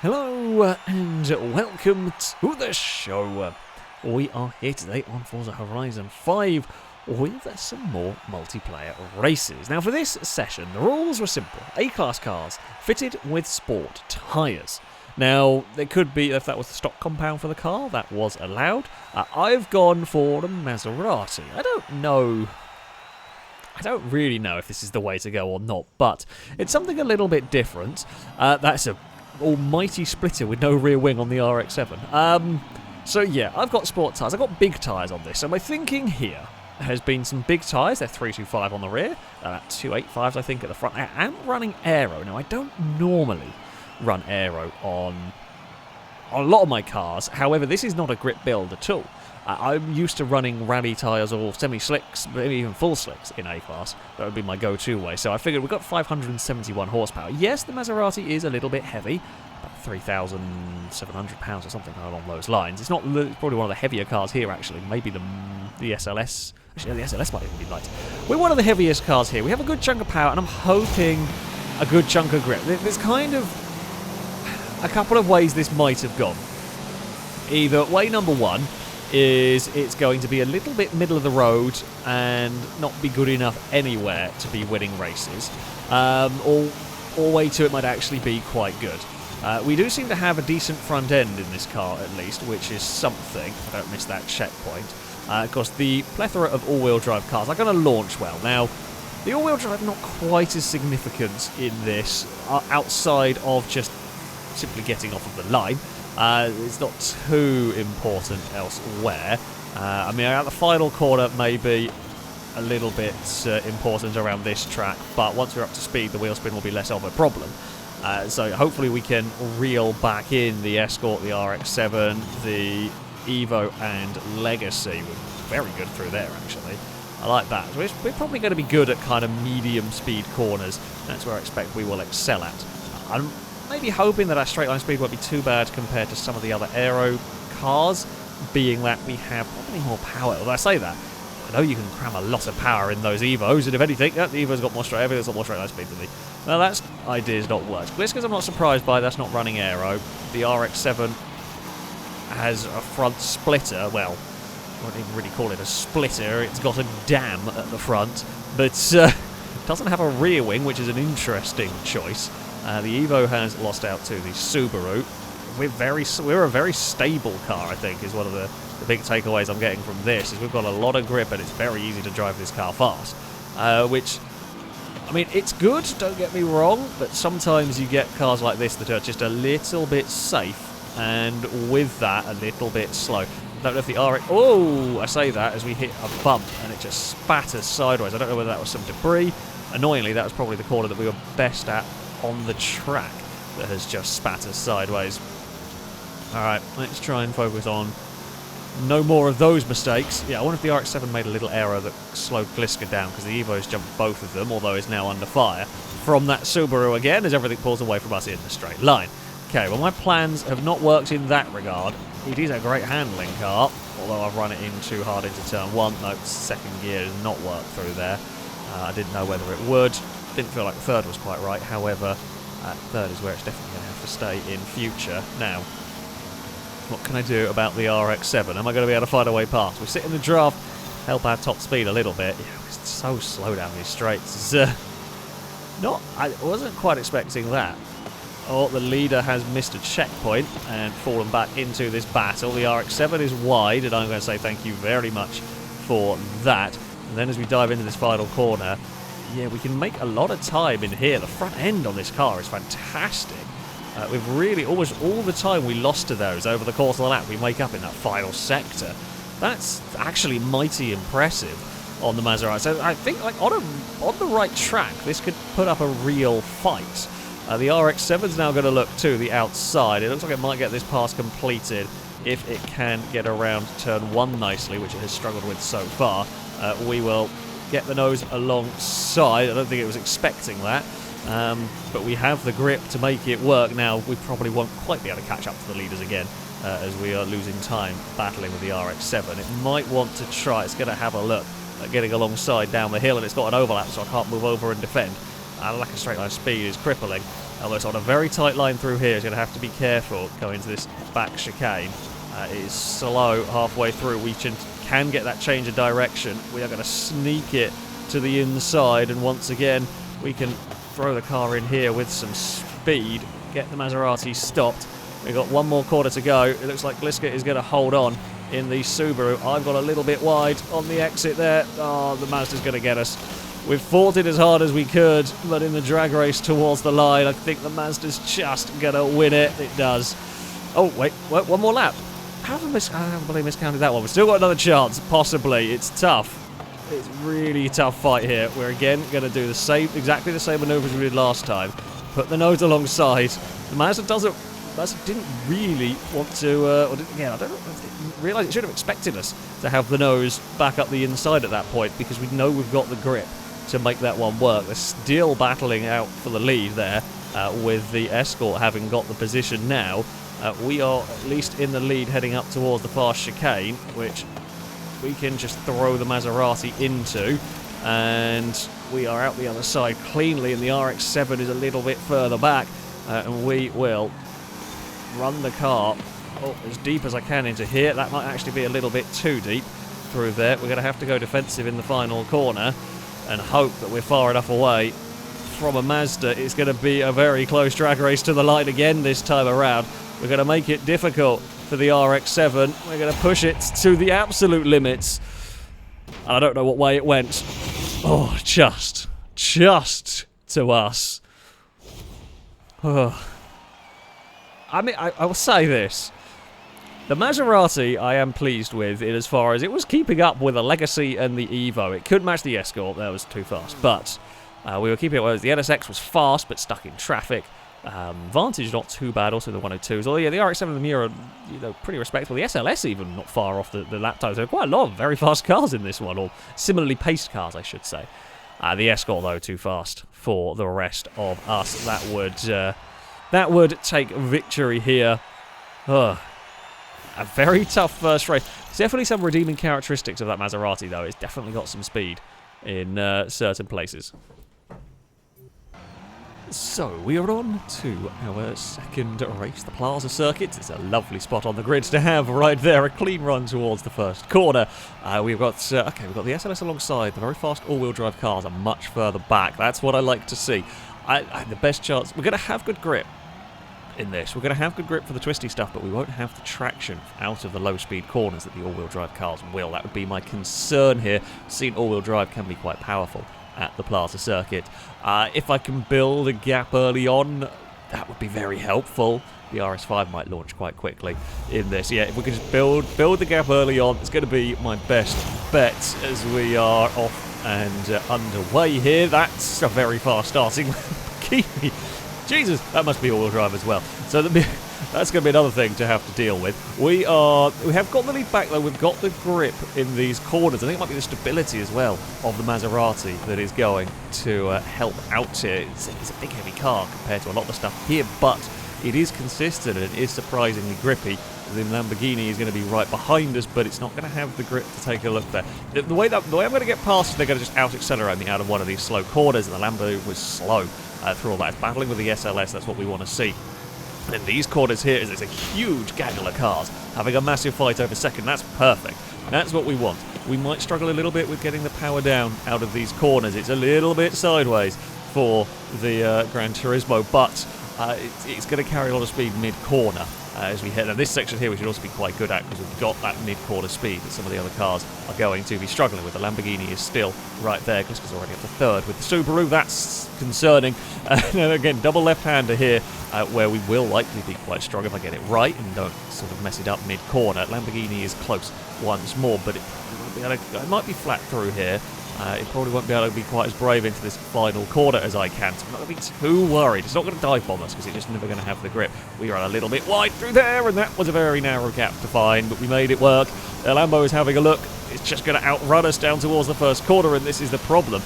Hello and welcome to the show. We are here today on Forza Horizon 5 with some more multiplayer races. Now for this session, the rules were simple. A-class cars fitted with sport tyres. Now, there could be, if that was the stock compound for the car, that was allowed. I've gone for a Maserati. I don't really know if this is the way to go or not, but it's something a little bit different. That's a almighty splitter with no rear wing on the RX-7. So yeah, I've got sport tyres. I've got big tyres on this. So my thinking here has been some big tyres. They're 325 on the rear, 285s I think at the front. I am running aero. Now I don't normally run aero on a lot of my cars. However, this is not a grip build at all. I'm used to running rally tyres or semi-slicks, maybe even full slicks in A-Class. That would be my go-to way. So I figured we've got 571 horsepower. Yes, the Maserati is a little bit heavy, about 3,700 pounds or something along those lines. It's probably one of the heavier cars here, actually. Maybe the SLS. Actually, the SLS might even be light. We're one of the heaviest cars here. We have a good chunk of power, and I'm hoping a good chunk of grip. There's kind of a couple of ways this might have gone. Either way number one is it's going to be a little bit middle of the road and not be good enough anywhere to be winning races. Or way two, it might actually be quite good. We do seem to have a decent front end in this car at least, which is something. I don't miss that checkpoint. Of course, the plethora of all-wheel drive cars are going to launch well. Now, the all-wheel drive not quite as significant in this, outside of just simply getting off of the line. It's not too important elsewhere. I mean, at the final corner, maybe a little bit important around this track, but once we're up to speed, the wheel spin will be less of a problem. So hopefully we can reel back in the Escort, the RX-7, the Evo, and Legacy. We're very good through there, actually. I like that. So we're probably going to be good at kind of medium speed corners. That's where I expect we will excel at. I'm maybe hoping that our straight line speed won't be too bad compared to some of the other aero cars, being that we have probably more power. Although I say that, I know you can cram a lot of power in those Evos, and if anything, the Evo's got more straight, everything's got more straight line speed than me. Now that idea is not worked. Gliska's I'm not surprised by, that's not running aero. The RX-7 has a front splitter, well, I wouldn't even really call it a splitter, it's got a dam at the front, but doesn't have a rear wing, which is an interesting choice. The Evo has lost out to the Subaru. We're a very stable car, I think, is one of the big takeaways I'm getting from this, is we've got a lot of grip and it's very easy to drive this car fast. Which, I mean, it's good, don't get me wrong, but sometimes you get cars like this that are just a little bit safe, and with that, a little bit slow. I don't know if the RX... Oh, I say that as we hit a bump and it just spatters sideways. I don't know whether that was some debris. Annoyingly, that was probably the corner that we were best at on the track that has just spat us sideways. Alright, let's try and focus on no more of those mistakes. Yeah, I wonder if the RX-7 made a little error that slowed Gliska down, because the Evo's jumped both of them, although it's now under fire from that Subaru again as everything pulls away from us in the straight line. Okay, well my plans have not worked in that regard. It is a great handling car, although I've run it in too hard into turn one. No, second gear does not work through there. I didn't know whether it would. Didn't feel like third was quite right. However, third is where it's definitely going to have to stay in future. Now, what can I do about the RX-7? Am I going to be able to find a way past? We sit in the draft, help our top speed a little bit. Yeah, it's so slow down these straights. I wasn't quite expecting that. Oh, the leader has missed a checkpoint and fallen back into this battle. The RX-7 is wide, and I'm going to say thank you very much for that. And then as we dive into this final corner, yeah, we can make a lot of time in here. The front end on this car is fantastic. We've really, almost all the time we lost to those over the course of the lap, we make up in that final sector. That's actually mighty impressive on the Maserati. So I think, like, on the right track, this could put up a real fight. The RX-7's now going to look to the outside. It looks like it might get this pass completed if it can get around turn one nicely, which it has struggled with so far. We will get the nose alongside. I don't think it was expecting that, but we have the grip to make it work. Now, we probably won't quite be able to catch up to the leaders again, as we are losing time battling with the RX-7. It might want to try. It's going to have a look at getting alongside down the hill, and it's got an overlap, so I can't move over and defend. Lack of straight line speed is crippling. Although it's on a very tight line through here, it's going to have to be careful going into this back chicane. It is slow halfway through. We can get that change of direction. We are going to sneak it to the inside, and once again, we can throw the car in here with some speed, get the Maserati stopped. We've got one more quarter to go. It looks like Gliska is going to hold on in the Subaru. I've got a little bit wide on the exit there. Oh, the Mazda's going to get us. We've fought it as hard as we could, but in the drag race towards the line, I think the Mazda's just going to win it. It does. Oh, wait, one more lap. I haven't really miscounted that one. We've still got another chance, possibly. It's tough. It's really a tough fight here. We're again going to do exactly the same manoeuvres we did last time. Put the nose alongside. The Mazda didn't really want to, I don't realise it should have expected us to have the nose back up the inside at that point, because we know we've got the grip to make that one work. They're still battling out for the lead there, with the Escort having got the position now. We are at least in the lead heading up towards the fast chicane, which we can just throw the Maserati into, and we are out the other side cleanly, and the RX-7 is a little bit further back, and we will run the car as deep as I can into here. That might actually be a little bit too deep through there. We're going to have to go defensive in the final corner and hope that we're far enough away from a Mazda. It's going to be a very close drag race to the line again this time around. We're going to make it difficult for the RX-7. We're going to push it to the absolute limits. And I don't know what way it went. Oh, just to us. I mean, I will say this. The Maserati I am pleased with in as far as it was keeping up with the Legacy and the Evo. It could match the Escort, that was too fast. But we were keeping it, whereas the NSX was fast but stuck in traffic. Vantage not too bad, also the 102s. Although, yeah, the RX-7 and the Miura, pretty respectable. The SLS even not far off the lap times. There are quite a lot of very fast cars in this one, or similarly paced cars, I should say. The Escort, though, too fast for the rest of us. That would take victory here. A very tough first race. There's definitely some redeeming characteristics of that Maserati, though. It's definitely got some speed in certain places. So, we are on to our second race, the Plaza circuit. It's a lovely spot on the grid to have right there, a clean run towards the first corner. We've got the SLS alongside. The very fast all-wheel drive cars are much further back. That's what I like to see. The best chance, we're going to have good grip in this. We're going to have good grip for the twisty stuff, but we won't have the traction out of the low-speed corners that the all-wheel drive cars will. That would be my concern here. Seeing all-wheel drive can be quite powerful at the Plaza circuit. If I can build a gap early on, that would be very helpful. The RS5 might launch quite quickly in this. Yeah, if we can just build the gap early on, it's going to be my best bet as we are off and underway here. That's a very fast starting Lamborghini. Jesus, that must be all-wheel drive as well. So that's going to be another thing to have to deal with. We have got the lead back, though. We've got the grip in these corners. I think it might be the stability as well of the Maserati that is going to help out here. It's a big, heavy car compared to a lot of the stuff here, but it is consistent and it is surprisingly grippy. The Lamborghini is going to be right behind us, but it's not going to have the grip to take a look there. The way I'm going to get past is they're going to just out-accelerate me out of one of these slow corners, and the Lambo was slow through all that. It's battling with the SLS, that's what we want to see. And in these corners here, there's a huge gaggle of cars having a massive fight over second. That's perfect. That's what we want. We might struggle a little bit with getting the power down out of these corners. It's a little bit sideways for the Gran Turismo, but it's going to carry a lot of speed mid-corner as we hit. Now this section here we should also be quite good at, because we've got that mid-corner speed that some of the other cars are going to be struggling with. The Lamborghini is still right there. Gliska's already up to third with the Subaru. That's concerning. And again, double left-hander here, where we will likely be quite strong if I get it right and don't sort of mess it up mid-corner. Lamborghini is close once more, but it might be flat through here. It probably won't be able to be quite as brave into this final corner as I can, so I'm not going to be too worried. It's not going to dive bomb us because it's just never going to have the grip. We ran a little bit wide through there, and that was a very narrow gap to find, but we made it work. The Lambo is having a look. it's just going to outrun us down towards the first corner, and this is the problem.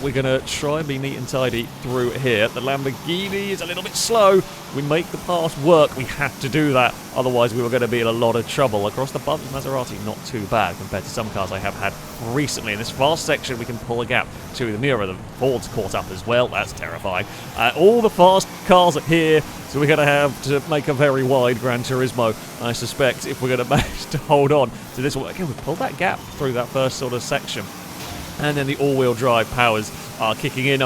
We're going to try and be neat and tidy through here. The Lamborghini is a little bit slow. We make the pass work. We have to do that, otherwise we were going to be in a lot of trouble. Across the bump, Maserati not too bad compared to some cars I have had recently. In this fast section, we can pull a gap to the mirror. The Ford's caught up as well. That's terrifying. All the fast cars are here, so we're going to have to make a very wide Gran Turismo, I suspect, if we're going to manage to hold on to this one. Again, we pulled that gap through that first sort of section. And then the all-wheel drive powers are kicking in.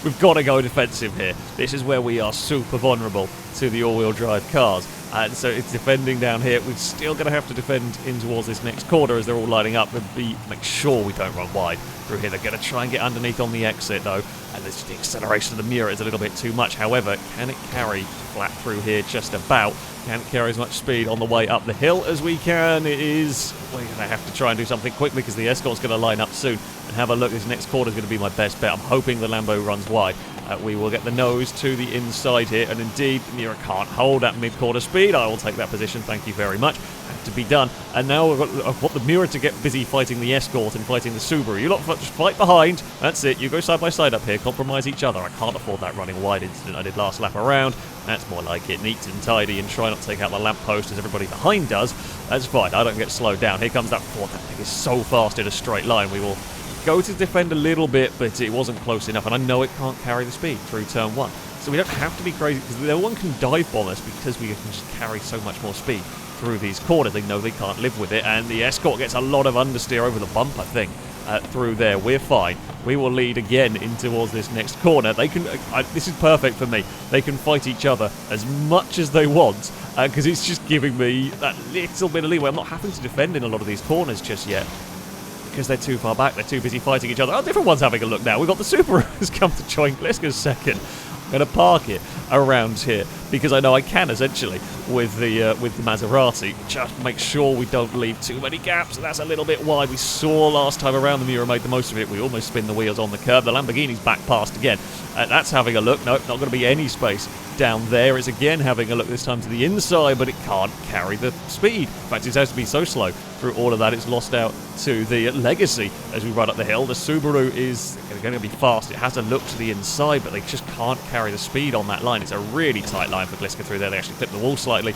We've got to go defensive here. This is where we are super vulnerable to the all-wheel drive cars. And so it's defending down here. We're still going to have to defend in towards this next corner as they're all lining up and make sure we don't run wide through here. They're going to try and get underneath on the exit, though. And the acceleration of the mirror is a little bit too much. However, can it carry flat through here just about? Can it carry as much speed on the way up the hill as we can? It is. We're going to have to try and do something quickly because the Escort's going to line up soon. And have a look. This next corner is going to be my best bet. I'm hoping the Lambo runs wide. We will get the nose to the inside here, and indeed, the mirror can't hold at mid-quarter speed. I will take that position, thank you very much. Had to be done. And now I've got the mirror to get busy fighting the Escort and fighting the Subaru. You lot just fight behind. That's it. You go side by side up here, compromise each other. I can't afford that running wide incident I did last lap around. That's more like it. Neat and tidy, and try not to take out the lamppost as everybody behind does. That's fine. I don't get slowed down. Here comes that Ford. That thing is so fast in a straight line. We will go to defend a little bit, but it wasn't close enough, and I know it can't carry the speed through turn 1. So we don't have to be crazy, because no one can dive bomb us because we can just carry so much more speed through these corners. They know they can't live with it, and the Escort gets a lot of understeer over the bump, I think, through there. We're fine. We will lead again in towards this next corner. They can. This is perfect for me. They can fight each other as much as they want, because it's just giving me that little bit of leeway. I'm not having to defend in a lot of these corners just yet, because they're too far back. They're too busy fighting each other. Oh, different one's having a look now. We've got the Subaru has come to join Gliska's second. I'm going to park it around here because I know I can essentially with the Maserati. Just make sure we don't leave too many gaps. That's a little bit wide. We saw last time around the mirror made the most of it. We almost spin the wheels on the curb. The Lamborghini's back past again. That's having a look. Nope, not going to be any space down there. It's again having a look this time to the inside, but it can't carry the speed. In fact, it has to be so slow through all of that. It's lost out to the Legacy as we run up the hill. The Subaru is going to be fast. It has a look to the inside, but they just can't carry the speed on that line. It's a really tight line for Gliska through there. They actually clip the wall slightly.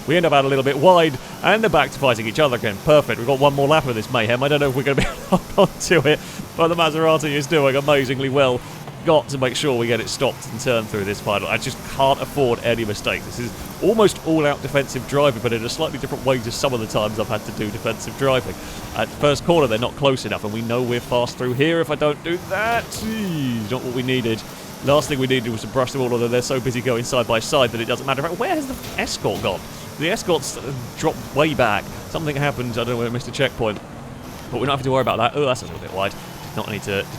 We end up out a little bit wide, and they're back to fighting each other again. Perfect. We've got one more lap of this mayhem. I don't know if we're going to be able to hold on to it, but the Maserati is doing amazingly well. Got to make sure we get it stopped and turned through this final. I just can't afford any mistakes. This is almost all-out defensive driving, but in a slightly different way to some of the times I've had to do defensive driving. At first corner, they're not close enough, and we know we're fast through here. If I don't do that, not what we needed. Last thing we needed was to brush them all, although they're so busy going side by side that it doesn't matter. Where has the Escort gone? The Escort's dropped way back. Something happened. I don't know where I missed a checkpoint, but we're not having to worry about that. Oh, that's a little bit wide. Did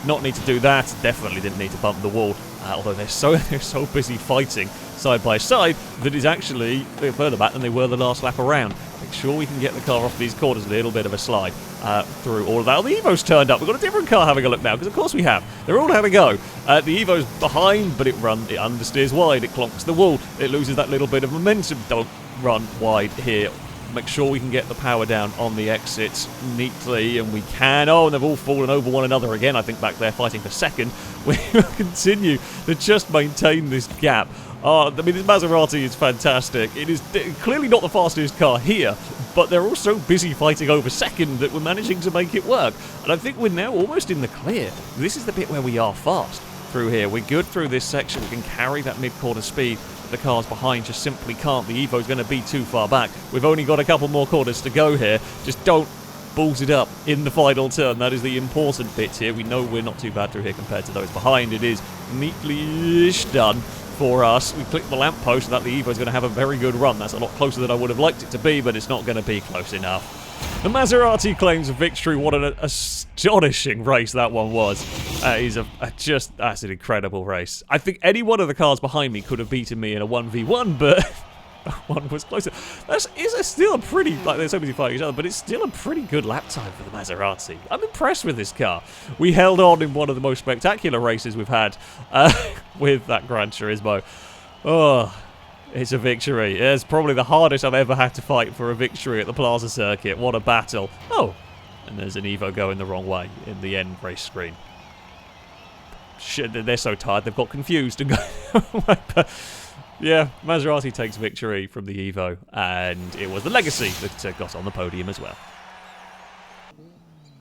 not need to do that. Definitely didn't need to bump the wall. Although they're so busy fighting side by side that it's actually further back than they were the last lap around. Make sure we can get the car off these corners. A little bit of a slide through all of that. Oh, the Evo's turned up. We've got a different car having a look now, because of course we have. They're all having a go. The Evo's behind, but it understeers wide. It clonks the wall. It loses that little bit of momentum. Don't run wide here. Make sure we can get the power down on the exits neatly, and we can. Oh, and they've all fallen over one another again, I think, back there fighting for second. We will continue to just maintain this gap. I mean, this Maserati is fantastic. It is clearly not the fastest car here, but they're all so busy fighting over second that we're managing to make it work. And I think we're now almost in the clear. This is the bit where we are fast through here. We're good through this section. We can carry that mid-corner speed. The cars behind just simply can't. The Evo's going to be too far back. We've only got a couple more corners to go here. Just don't balls it up in the final turn. That is the important bit here. We know we're not too bad through here compared to those behind. It is neatly-ish done for us. We click the lamppost, and that the Evo's going to have a very good run. That's a lot closer than I would have liked it to be, but it's not going to be close enough. The Maserati claims victory. What an astonishing race that one was. That's an incredible race. I think any one of the cars behind me could have beaten me in a 1v1, but one was closer. Still a pretty, they're so busy fighting each other, but it's still a pretty good lap time for the Maserati. I'm impressed with this car. We held on in one of the most spectacular races we've had with that Gran Turismo. Oh, it's a victory. It's probably the hardest I've ever had to fight for a victory at the Plaza circuit. What a battle. Oh, And there's an Evo going the wrong way in the end race screen. Shit, they're so tired they've got confused and yeah, Maserati takes victory from the Evo, and it was the Legacy that got on the podium as well.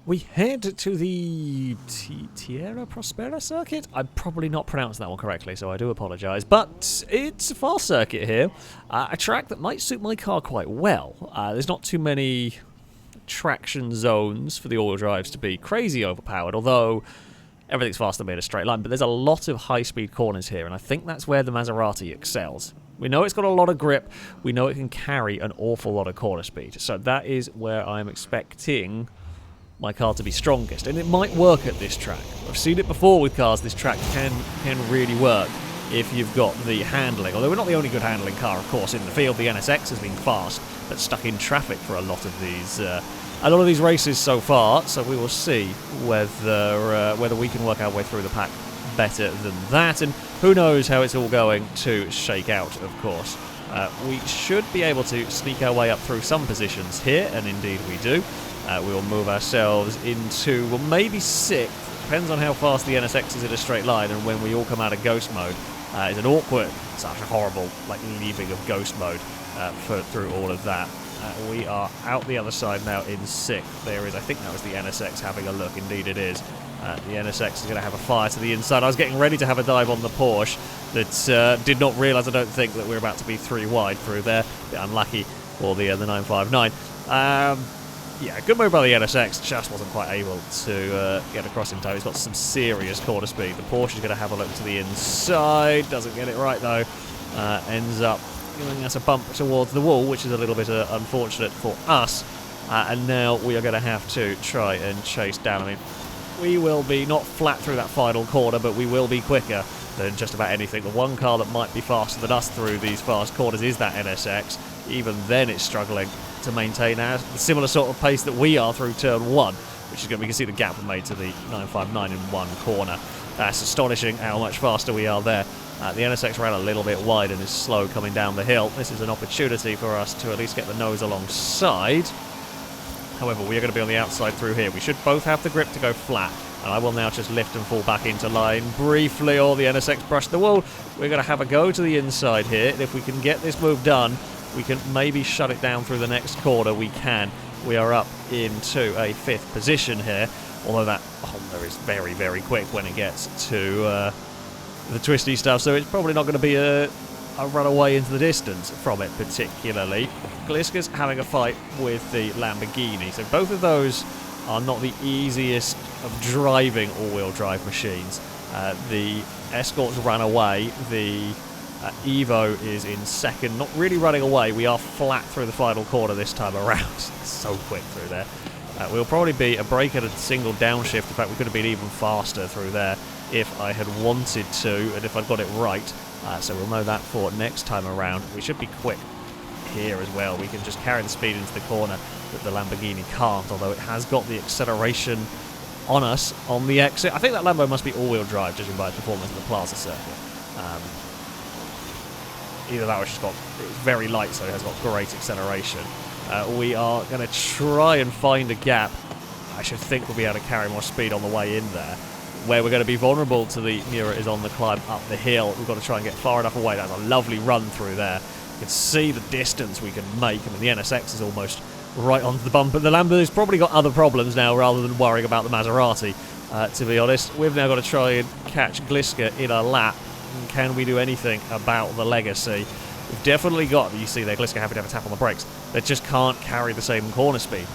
We head to the Tierra prospera circuit. I'm probably not pronouncing that one correctly, so I do apologise. But it's a fast circuit here, a track that might suit my car quite well. There's not too many traction zones for the all-wheel drives to be crazy overpowered, although everything's faster than me in a straight line. But there's a lot of high-speed corners here, and I think that's where the Maserati excels. We know it's got a lot of grip. We know it can carry an awful lot of corner speed. So that is where I'm expecting my car to be strongest, and it might work at this track. I've seen it before with cars. This track can really work if you've got the handling, although we're not the only good handling car, of course, in the field. The NSX has been fast, but stuck in traffic for a lot of these races so far, so we will see whether we can work our way through the pack better than that, and who knows how it's all going to shake out, of course. We should be able to sneak our way up through some positions here, and indeed we do. We will move ourselves into, well, maybe 6th. Depends on how fast the NSX is in a straight line and when we all come out of ghost mode. It's an awkward, such a horrible, like, leaving of ghost mode through all of that. We are out the other side now in 6th. There is, I think that was the NSX having a look. Indeed it is. The NSX is going to have a fire to the inside. I was getting ready to have a dive on the Porsche that did not realise, I don't think, that we're about to be 3 wide through there. A bit unlucky for the 959. Yeah, good move by the NSX, just wasn't quite able to get across in time. He's got some serious corner speed. The Porsche is going to have a look to the inside, doesn't get it right though. Ends up giving us a bump towards the wall, which is a little bit unfortunate for us. And now we are going to have to try and chase down. I mean, we will be not flat through that final corner, but we will be quicker than just about anything. The one car that might be faster than us through these fast corners is that NSX. Even then it's struggling to maintain a similar sort of pace that we are through turn 1, which is good. We can see the gap we made to the 959 in one corner. That's astonishing how much faster we are there. The NSX ran a little bit wide and is slow coming down the hill. This is an opportunity for us to at least get the nose alongside. However, we are going to be on the outside through here. We should both have the grip to go flat, and I will now just lift and fall back into line briefly, or the NSX brushed the wall. We're going to have a go to the inside here, and if we can get this move done, we can maybe shut it down through the next corner. We can. We are up into a 5th position here, although that Honda is very, very quick when it gets to the twisty stuff, so it's probably not going to be a runaway into the distance from it particularly. Gliska's having a fight with the Lamborghini, so both of those are not the easiest of driving all-wheel drive machines. The Escort's ran away, the Evo is in 2nd, not really running away. We are flat through the final corner this time around. So quick through there. We'll probably be a brake at a single downshift. In fact, we could have been even faster through there if I had wanted to and if I'd got it right. So we'll know that for next time around. We should be quick here as well. We can just carry the speed into the corner that the Lamborghini can't, although it has got the acceleration on us on the exit. I think that Lambo must be all-wheel drive, judging by its performance in the Plaza circuit. Either that or it's very light, so it has got great acceleration. We are going to try and find a gap. I should think we'll be able to carry more speed on the way in there. Where we're going to be vulnerable to the Miura is on the climb up the hill. We've got to try and get far enough away. That's a lovely run through there. You can see the distance we can make. I mean, the NSX is almost right onto the bump, but the Lambo's probably got other problems now rather than worrying about the Maserati, to be honest. We've now got to try and catch Gliska in a lap. Can we do anything about the Legacy? We've definitely got, you see there, Gliska having to have a tap on the brakes. They just can't carry the same corner speed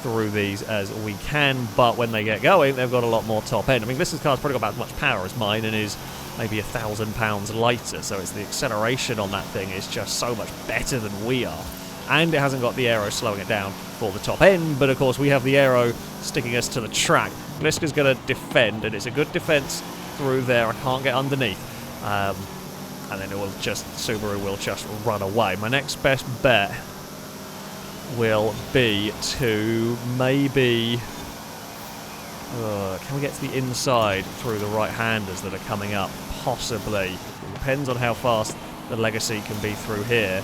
through these as we can, but when they get going, they've got a lot more top end. I mean, Gliska's car's probably got about as much power as mine and is maybe 1,000 pounds lighter, so it's the acceleration on that thing is just so much better than we are. And it hasn't got the aero slowing it down for the top end, but of course we have the aero sticking us to the track. Gliska's going to defend, and it's a good defense through there. I can't get underneath. And then Subaru will just run away. My next best bet will be to maybe... can we get to the inside through the right-handers that are coming up? Possibly. It depends on how fast the Legacy can be through here.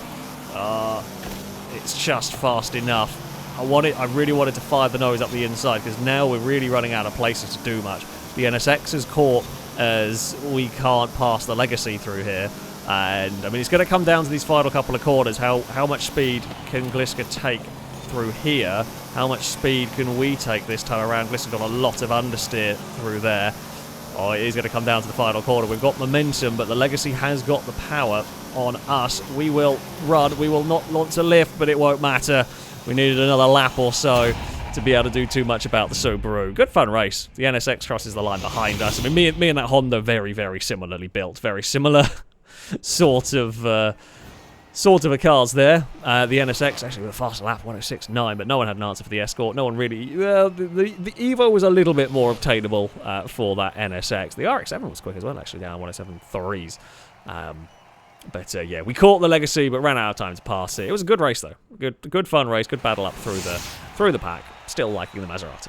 It's just fast enough I really wanted to fire the nose up the inside, because now we're really running out of places to do much. The NSX is caught as we can't pass the Legacy through here. And, I mean, it's going to come down to these final couple of corners. How much speed can Gliska take through here? How much speed can we take this time around? Gliska got a lot of understeer through there. Oh, it is going to come down to the final corner. We've got momentum, but the Legacy has got the power on us. We will run. We will not launch a lift, but it won't matter. We needed another lap or so to be able to do too much about the Subaru. Good fun race. The NSX crosses the line behind us. I mean, me and that Honda very, very similarly built. Very similar sort of a cars there. The NSX actually with a faster lap, 106.9, but no one had an answer for the Escort. No one really... the Evo was a little bit more obtainable for that NSX. The RX-7 was quick as well, actually, down 107.3s. But yeah, we caught the Legacy, but ran out of time to pass it. It was a good race, though. Good fun race, good battle up through the pack. Still liking the Maserati.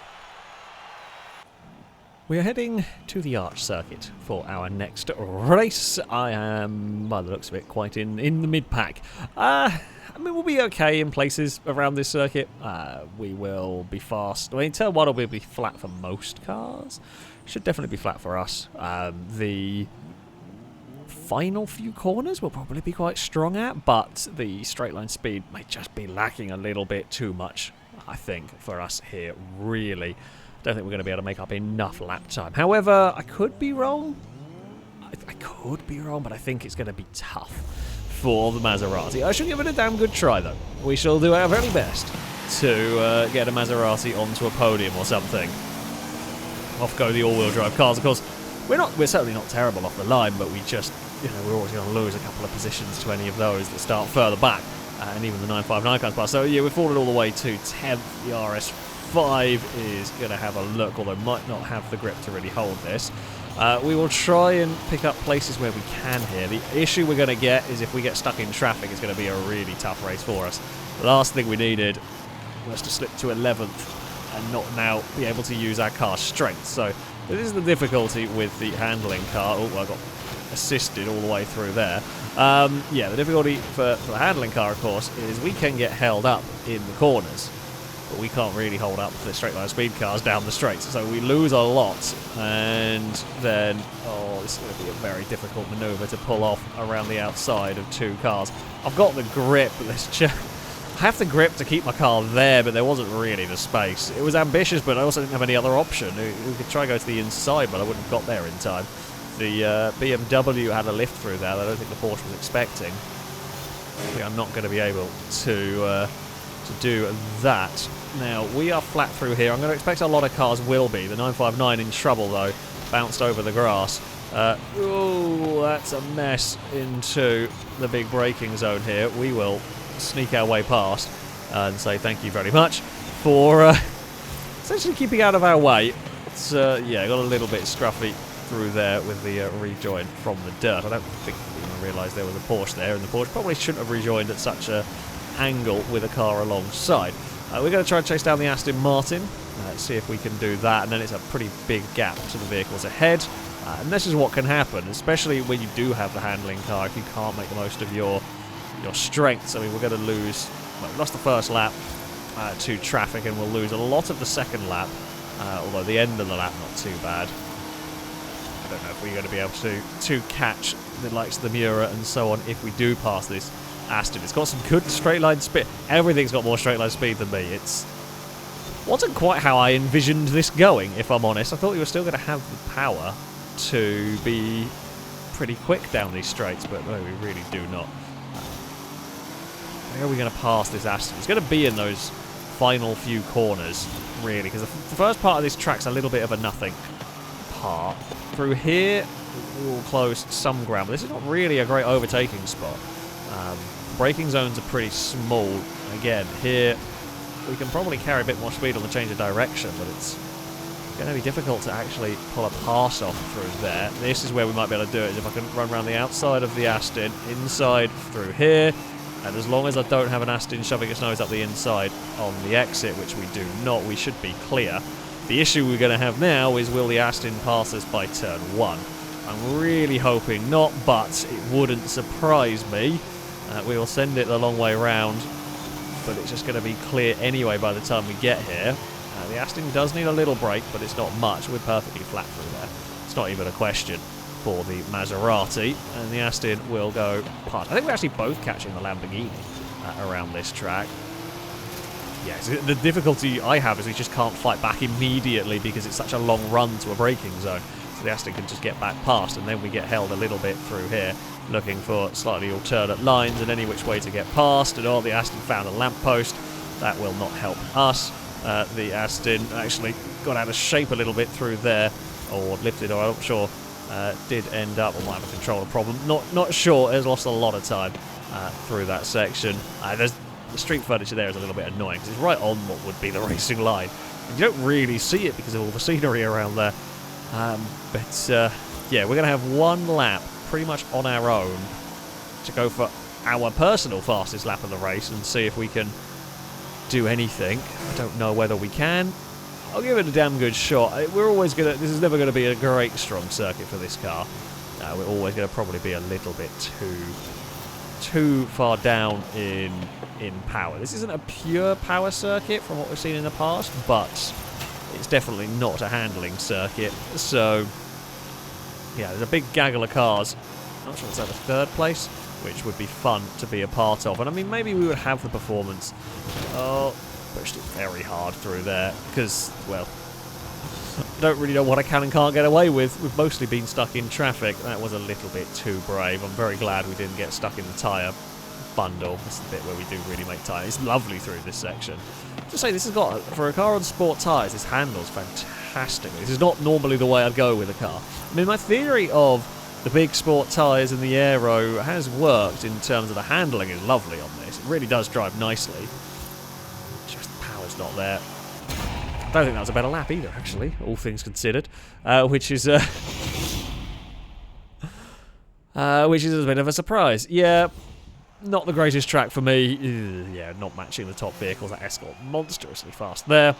We are heading to the Arch Circuit for our next race. I am, by the looks of it, quite in the mid-pack. I mean, we'll be okay in places around this circuit. We will be fast. I mean, turn 1 will be flat for most cars. Should definitely be flat for us. The final few corners will probably be quite strong at, but the straight line speed may just be lacking a little bit too much, I think, for us here, really. Don't think we're going to be able to make up enough lap time. However, I could be wrong. I could be wrong, but I think it's going to be tough for the Maserati. I shall give it a damn good try, though. We shall do our very best to get a Maserati onto a podium or something. Off go the all-wheel drive cars. Of course, we're certainly not terrible off the line, but we just, we're always going to lose a couple of positions to any of those that start further back. And even the 959 comes past. So, yeah, we've fallen all the way to 10th. The RS5 is going to have a look, although might not have the grip to really hold this. We will try and pick up places where we can here. The issue we're going to get is if we get stuck in traffic, it's going to be a really tough race for us. The last thing we needed was to slip to 11th and not now be able to use our car's strength. So this is the difficulty with the handling car. Oh, I got assisted all the way through there. Yeah, the difficulty for the handling car, of course, is we can get held up in the corners, but we can't really hold up the straight line speed cars down the straights. So we lose a lot, and then, this is going to be a very difficult manoeuvre to pull off around the outside of two cars. I've got the grip, I have the grip to keep my car there, but there wasn't really the space. It was ambitious, but I also didn't have any other option. We could try and go to the inside, but I wouldn't have got there in time. The BMW had a lift through there that I don't think the Porsche was expecting. We are not going to be able to do that. Now, we are flat through here. I'm going to expect a lot of cars will be. The 959 in trouble, though. Bounced over the grass. Oh, that's a mess into the big braking zone here. We will sneak our way past and say thank you very much for essentially keeping out of our way. It's, yeah, got a little bit scruffy through there with the rejoin from the dirt. I don't think we even realised there was a Porsche there, and the Porsche probably shouldn't have rejoined at such a angle with a car alongside. We're going to try and chase down the Aston Martin, see if we can do that, and then it's a pretty big gap to the vehicles ahead. And this is what can happen, especially when you do have the handling car, if you can't make the most of your strengths. I mean, we're going to lose, well, we lost the first lap to traffic, and we'll lose a lot of the second lap, although the end of the lap not too bad. I don't know if we're going to be able to catch the likes of the Miura and so on if we do pass this Aston. It's got some good straight line speed. Everything's got more straight line speed than me. It wasn't quite how I envisioned this going, if I'm honest. I thought we were still going to have the power to be pretty quick down these straights, but no, we really do not. Where are we going to pass this Aston? It's going to be in those final few corners, really, because the first part of this track's a little bit of a nothing part. Through here, we'll close some ground, but this is not really a great overtaking spot. Braking zones are pretty small. Again, here we can probably carry a bit more speed on the change of direction, but it's going to be difficult to actually pull a pass off through there. This is where we might be able to do it, is if I can run around the outside of the Aston, inside through here, and as long as I don't have an Aston shoving its nose up the inside on the exit, which we do not, we should be clear. The issue we're going to have now is, will the Aston pass us by turn 1? I'm really hoping not, but it wouldn't surprise me. We will send it the long way round but it's just going to be clear anyway by the time we get here. The Aston does need a little brake, but it's not much. We're perfectly flat through there. It's not even a question for the Maserati, and the Aston will go past. I think we're actually both catching the Lamborghini around this track. Yeah, the difficulty I have is we just can't fight back immediately because it's such a long run to a braking zone. So the Aston can just get back past, and then we get held a little bit through here, looking for slightly alternate lines and any which way to get past. And the Aston found a lamppost. That will not help us. The Aston actually got out of shape a little bit through there, or lifted, or I'm not sure. Did end up, or might have a controller problem. Not sure. Has lost a lot of time through that section. The street furniture there is a little bit annoying because it's right on what would be the racing line. And you don't really see it because of all the scenery around there. Yeah, we're going to have one lap pretty much on our own to go for our personal fastest lap of the race and see if we can do anything. I don't know whether we can. I'll give it a damn good shot. We're always going to... This is never going to be a great strong circuit for this car. We're always going to probably be a little bit too far down in power. This isn't a pure power circuit from what we've seen in the past, but it's definitely not a handling circuit. So, yeah, there's a big gaggle of cars. I'm not sure it's at the third place, which would be fun to be a part of. And I mean, maybe we would have the performance. Oh, pushed it very hard through there because, well, I don't really know what I can and can't get away with. We've mostly been stuck in traffic. That was a little bit too brave. I'm very glad we didn't get stuck in the tyre bundle. This is the bit where we do really make tyre. It's lovely through this section. Just say, this has got, for a car on sport tyres, this handles fantastically. This is not normally the way I'd go with a car. I mean, my theory of the big sport tyres and the aero has worked in terms of the handling is lovely on this. It really does drive nicely. Just the power's not there. I don't think that was a better lap either, actually, all things considered, which is a bit of a surprise. Yeah, not the greatest track for me. Yeah, not matching the top vehicles. That Escort monstrously fast there.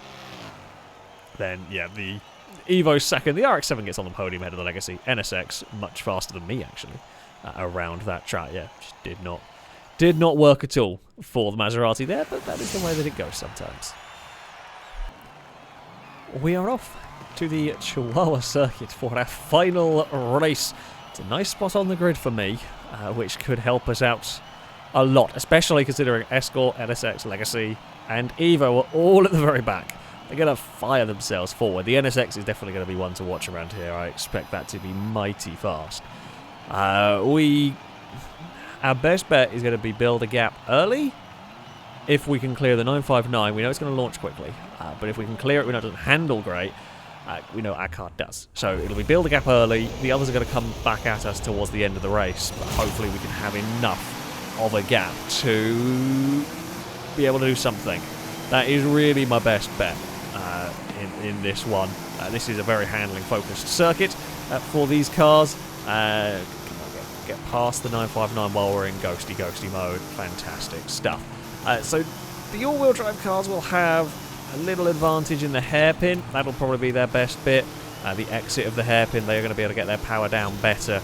Then, yeah, the Evo's second. The RX-7 gets on the podium ahead of the Legacy. NSX much faster than me, actually, around that track. Yeah, just did not work at all for the Maserati there, but that is the way that it goes sometimes. We are off to the Chihuahua circuit for our final race. It's a nice spot on the grid for me, which could help us out a lot, especially considering Escort, NSX, Legacy, and Evo are all at the very back. They're going to fire themselves forward. The NSX is definitely going to be one to watch around here. I expect that to be mighty fast. Our best bet is going to be build a gap early. If we can clear the 959, we know it's going to launch quickly. But if we can clear it, we know it doesn't handle great. We know our car does. So it'll be build a gap early. The others are going to come back at us towards the end of the race. But hopefully we can have enough of a gap to be able to do something. That is really my best bet in this one. This is a very handling-focused circuit for these cars. Get past the 959 while we're in ghosty mode. Fantastic stuff. So the all-wheel drive cars will have a little advantage in the hairpin. That'll probably be their best bit. The exit of the hairpin, they're going to be able to get their power down better.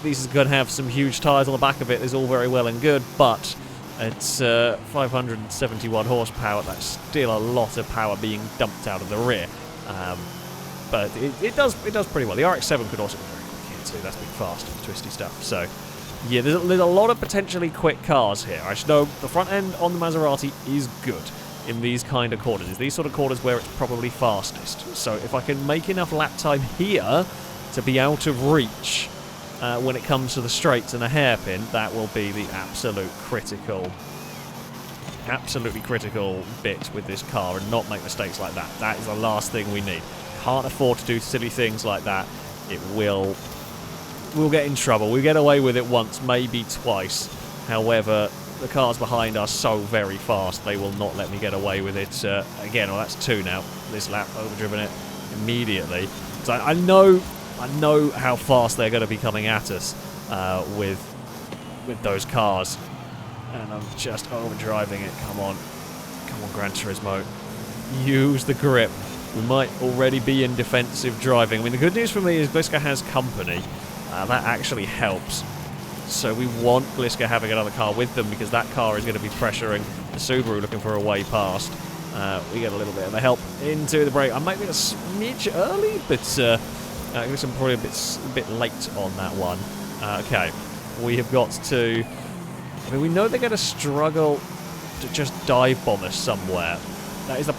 These is going to have some huge tyres on the back of it. It's all very well and good, but it's 571 horsepower. That's still a lot of power being dumped out of the rear. But it does pretty well. The RX-7 could also be very quick here too. That's big, fast, and twisty stuff. So yeah, there's a lot of potentially quick cars here. I should know the front end on the Maserati is good in these kind of corners. It's these sort of corners where it's probably fastest. So if I can make enough lap time here to be out of reach when it comes to the straights and the hairpin, that will be the absolutely critical bit with this car, and not make mistakes like that. That is the last thing we need. Can't afford to do silly things like that. We'll get in trouble. We get away with it once, maybe twice. However, the cars behind are so very fast, they will not let me get away with it again. Well, that's two now. This lap, overdriven it immediately. So I know how fast they're going to be coming at us with those cars, and I'm just overdriving it. Come on, Gran Turismo, use the grip. We might already be in defensive driving. I mean, the good news for me is Bliska has company. That actually helps. So we want Gliska having another car with them because that car is going to be pressuring the Subaru looking for a way past. We get a little bit of a help into the break. I might be a smidge early, but I guess I'm probably a bit late on that one. Okay, we have got to... I mean, we know they're going to struggle to just dive bomb us somewhere. That is the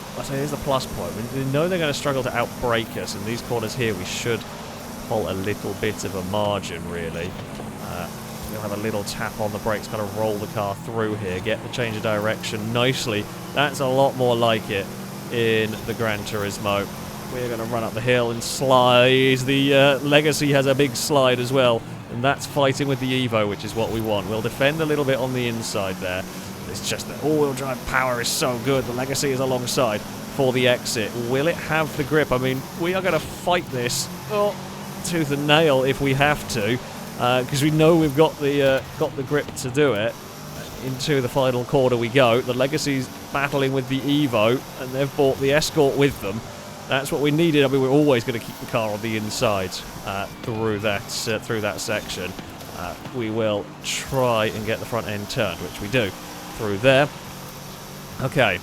plus point. We know they're going to struggle to outbrake us. In these corners here, we should pull a little bit of a margin, really. We'll have a little tap on the brakes, kind of roll the car through here, get the change of direction nicely. That's a lot more like it in the Gran Turismo. We're going to run up the hill and slide. The Legacy has a big slide as well, and that's fighting with the Evo, which is what we want. We'll defend a little bit on the inside there. It's just that all-wheel drive power is so good. The Legacy is alongside for the exit. Will it have the grip? I mean, we are going to fight this tooth and nail if we have to. Because we know we've got the grip to do it. Into the final corner we go. The Legacy's battling with the Evo, and they've brought the Escort with them. That's what we needed. I mean, we're always going to keep the car on the inside through that section. We will try and get the front end turned, which we do through there. Okay,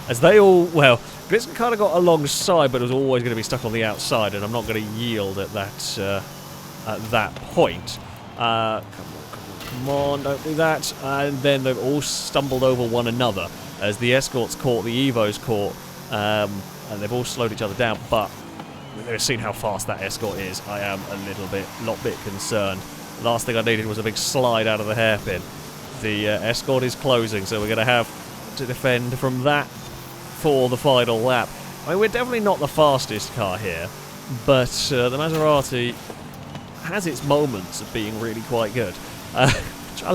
as they all Gliska kind of got alongside, but it was always going to be stuck on the outside, and I'm not going to yield at that point. Come on, don't do that. And then they've all stumbled over one another as the Escort's caught, the Evo's caught, and they've all slowed each other down. But they've seen how fast that Escort is. I am a little bit concerned. The last thing I needed was a big slide out of the hairpin. The Escort is closing, so we're going to have to defend from that for the final lap. I mean, we're definitely not the fastest car here, but the Maserati has its moments of being really quite good, which I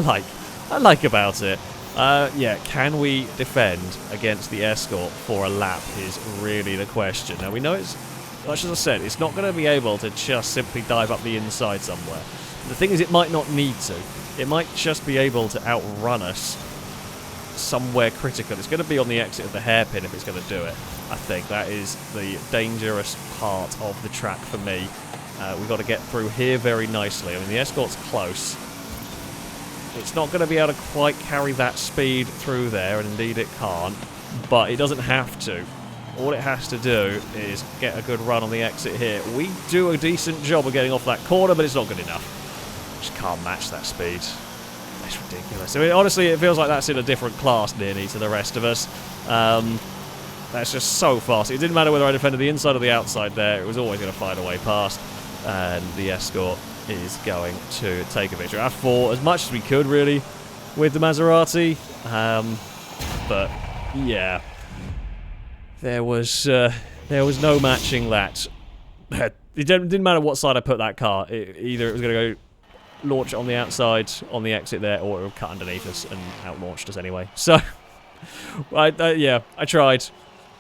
like about it. Yeah, can we defend against the Escort for a lap is really the question. Now, we know it's, as I said, it's not going to be able to just simply dive up the inside somewhere. The thing is, it might not need to. It might just be able to outrun us somewhere critical. It's going to be on the exit of the hairpin if it's going to do it. I think that is the dangerous part of the track for me. We've got to get through here very nicely. I mean, the Escort's close. It's not going to be able to quite carry that speed through there, and indeed it can't, but it doesn't have to. All it has to do is get a good run on the exit here. We do a decent job of getting off that corner, but it's not good enough. Just can't match that speed. That's ridiculous. I mean, honestly, it feels like that's in a different class nearly to the rest of us. That's just so fast. It didn't matter whether I defended the inside or the outside there. It was always going to find a way past. And the Escort is going to take a victory. I fought as much as we could, really, with the Maserati. But, yeah. There was no matching that. It didn't matter what side I put that car. Either it was going to go launch on the outside, on the exit there, or it would cut underneath us and out-launched us anyway. So, yeah, I tried.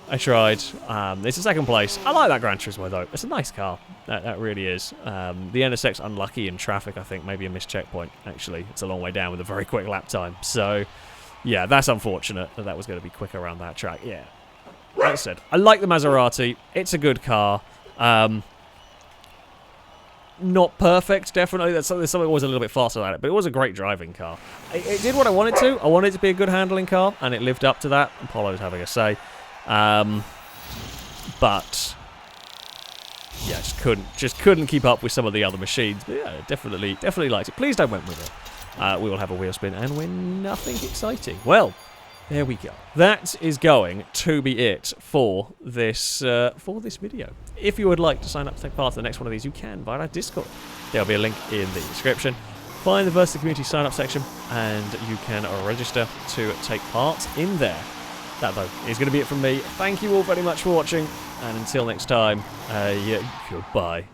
It's a second place. I like that Gran Turismo, though. It's a nice car. That really is. The NSX unlucky in traffic, I think. Maybe a missed checkpoint, actually. It's a long way down with a very quick lap time. So, yeah, that's unfortunate that was going to be quick around that track. Yeah. Like I said, I like the Maserati. It's a good car. Not perfect, definitely. There's something was a little bit faster than it, but it was a great driving car. It did what I wanted to. I wanted it to be a good handling car, and it lived up to that. Apollo's having a say. But yeah, just couldn't keep up with some of the other machines. But yeah, definitely liked it. Please don't went with it. We will have a wheel spin, and we're nothing exciting. Well, there we go. That is going to be it for this video. If you would like to sign up to take part in the next one of these, you can via our Discord. There'll be a link in the description. Find the Versa Community sign up section, and you can register to take part in there. That, though, is going to be it from me. Thank you all very much for watching, and until next time, yeah, goodbye.